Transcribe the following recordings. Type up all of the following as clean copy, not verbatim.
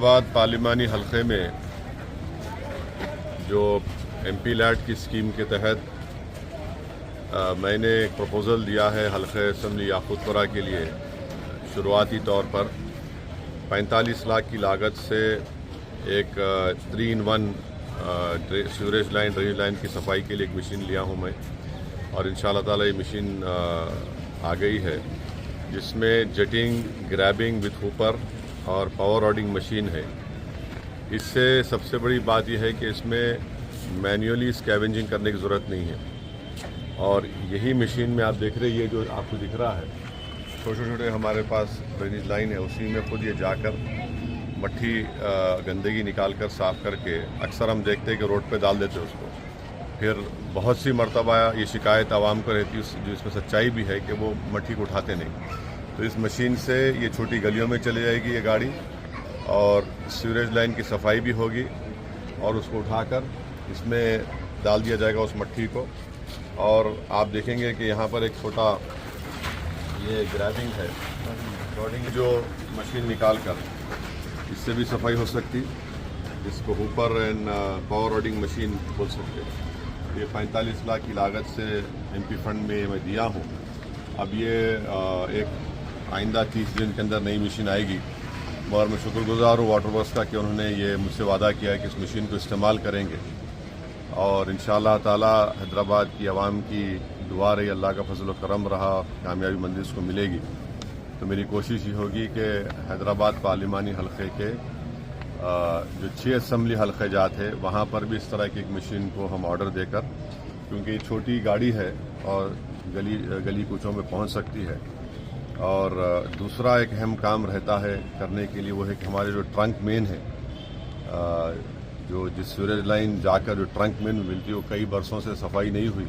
حیدرآباد پارلیمانی حلقے میں جو ایم پی لیٹ کی اسکیم کے تحت میں نے ایک پروپوزل دیا ہے حلقہ اسمبلی یاقوت پورہ کے لیے. شروعاتی طور پر 45 لاکھ کی لاگت سے ایک 3-in-1 sewerage line drainage line کی صفائی کے لیے ایک مشین لیا ہوں میں, اور انشاءاللہ تعالی یہ مشین آ گئی ہے جس میں جٹنگ, گریبنگ وتھ ہوپر اور پاور راڈنگ مشین ہے. اس سے سب سے بڑی بات یہ ہے کہ اس میں مینولی اسکیونجنگ کرنے کی ضرورت نہیں ہے, اور یہی مشین میں آپ دیکھ رہے ہیں, یہ جو آپ کو دکھ رہا ہے چھوٹے چھوٹے ہمارے پاس ڈرینیج لائن ہے, اسی میں خود یہ جا کر مٹی گندگی نکال کر صاف کر کے اکثر ہم دیکھتے ہیں کہ روڈ پہ ڈال دیتے اس کو. پھر بہت سی مرتبہ یہ شکایت عوام کو رہتی ہے, جو اس میں سچائی بھی ہے کہ وہ مٹی کو اٹھاتے نہیں. تو اس مشین سے یہ چھوٹی گلیوں میں چلے جائے گی یہ گاڑی, اور سیوریج لائن کی صفائی بھی ہوگی, اور اس کو اٹھا کر اس میں ڈال دیا جائے گا اس مٹی کو. اور آپ دیکھیں گے کہ یہاں پر ایک چھوٹا یہ گریبنگ ہے, راڈنگ جو مشین نکال کر اس سے بھی صفائی ہو سکتی, جس کو ہوپر اینڈ پاور راڈنگ مشین بول سکتے. یہ 45 لاکھ کی لاگت سے ایم پی فنڈ میں دیا ہوں. اب یہ ایک آئندہ 30 دن کے اندر نئی مشین آئے گی, مگر میں شکر گزار ہوں واٹر ورکس کا کہ انہوں نے یہ مجھ سے وعدہ کیا ہے کہ اس مشین کو استعمال کریں گے, اور انشاءاللہ تعالی حیدرآباد کی عوام کی دعا رہی, اللہ کا فضل و کرم رہا, کامیابی مندی اس کو ملے گی. تو میری کوشش یہ ہوگی کہ حیدرآباد پارلیمانی حلقے کے جو 6 اسمبلی حلقے جات ہے وہاں پر بھی اس طرح کی ایک مشین کو ہم آرڈر دے کر, کیونکہ یہ چھوٹی گاڑی ہے اور گلی کوچوں میں پہنچ سکتی ہے. اور دوسرا ایک اہم کام رہتا ہے کرنے کے لیے, وہ ہے کہ ہمارے جو ٹرنک مین ہے, جو جس سیوریج لائن جا کر جو ٹرنک مین ملتی ہے وہ کئی برسوں سے صفائی نہیں ہوئی,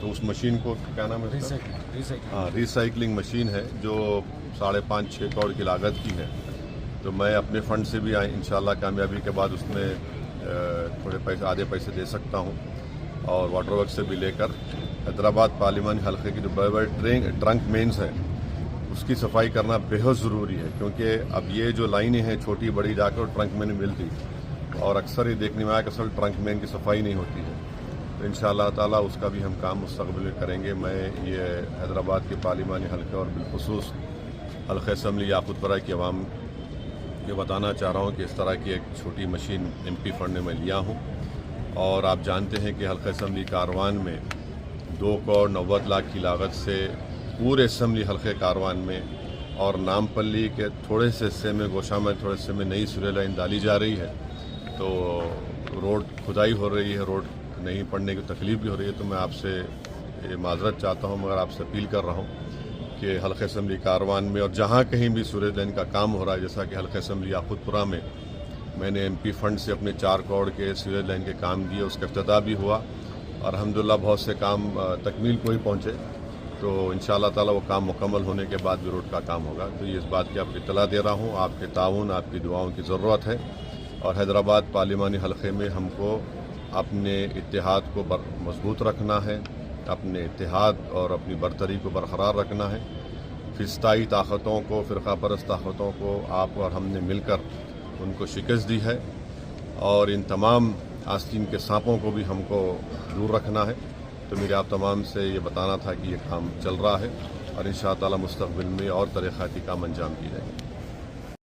تو اس مشین کو کیا نام ہے, ریسائکلنگ مشین ہے جو 5.5-6 کروڑ کی لاگت کی ہے. تو میں اپنے فنڈ سے بھی انشاءاللہ کامیابی کے بعد اس میں تھوڑے پیسے, آدھے پیسے دے سکتا ہوں, اور واٹر ورک سے بھی لے کر حیدرآباد پارلیمانی حلقے کی جو بڑے بڑے ٹرنک مینز ہیں اس کی صفائی کرنا بہت ضروری ہے, کیونکہ اب یہ جو لائنیں ہیں چھوٹی بڑی جا کر ٹرنک مین ملتی, اور اکثر یہ دیکھنے میں آیا کہ اصل ٹرنک مین کی صفائی نہیں ہوتی ہے. تو انشاءاللہ تعالیٰ اس کا بھی ہم کام مستقبل میں کریں گے. میں یہ حیدرآباد کے پارلیمانی حلقے اور بالخصوص حلقہ اسمبلی یاقوت پورہ کی عوام یہ بتانا چاہ رہا ہوں کہ اس طرح کی ایک چھوٹی مشین ایم پی فنڈ میں لیا ہوں. اور آپ جانتے ہیں کہ حلقہ اسمبلی کاروان میں 2.90 کروڑ کی لاگت سے پورے اسمبلی حلقے کاروان میں اور نامپلی کے تھوڑے سے حصے میں, گوشہ میں تھوڑے حصے میں نئی سیوریج لائن ڈالی جا رہی ہے. تو روڈ کھدائی ہو رہی ہے, روڈ نہیں پڑنے کی تکلیف بھی ہو رہی ہے. تو میں آپ سے معذرت چاہتا ہوں, مگر آپ سے اپیل کر رہا ہوں کہ حلقہ اسمبلی کاروان میں اور جہاں کہیں بھی سیوریج لائن کا کام ہو رہا ہے, جیسا کہ حلقہ اسمبلی یاقوت پورہ میں نے ایم پی فنڈ سے اپنے 4 کروڑ کے سیوریج لائن کے کام دیے, اس کا افتتاح بھی ہوا, اور الحمدللہ بہت سے کام تکمیل کو ہی پہنچے. تو انشاءاللہ تعالی وہ کام مکمل ہونے کے بعد بھی روڈ کا کام ہوگا. تو یہ اس بات کی آپ کو اطلاع دے رہا ہوں. آپ کے تعاون, آپ کی دعاؤں کی ضرورت ہے, اور حیدرآباد پارلیمانی حلقے میں ہم کو اپنے اتحاد کو مضبوط رکھنا ہے, اپنے اتحاد اور اپنی برتری کو برقرار رکھنا ہے. فسطائی طاقتوں کو, فرقہ پرست طاقتوں کو آپ اور ہم نے مل کر ان کو شکست دی ہے, اور ان تمام آستین کے سانپوں کو بھی ہم کو دور رکھنا ہے. تو میرے آپ تمام سے یہ بتانا تھا کہ یہ کام چل رہا ہے, اور انشاءاللہ تعالی مستقبل میں اور ترقیاتی کام انجام دی جائیں گے.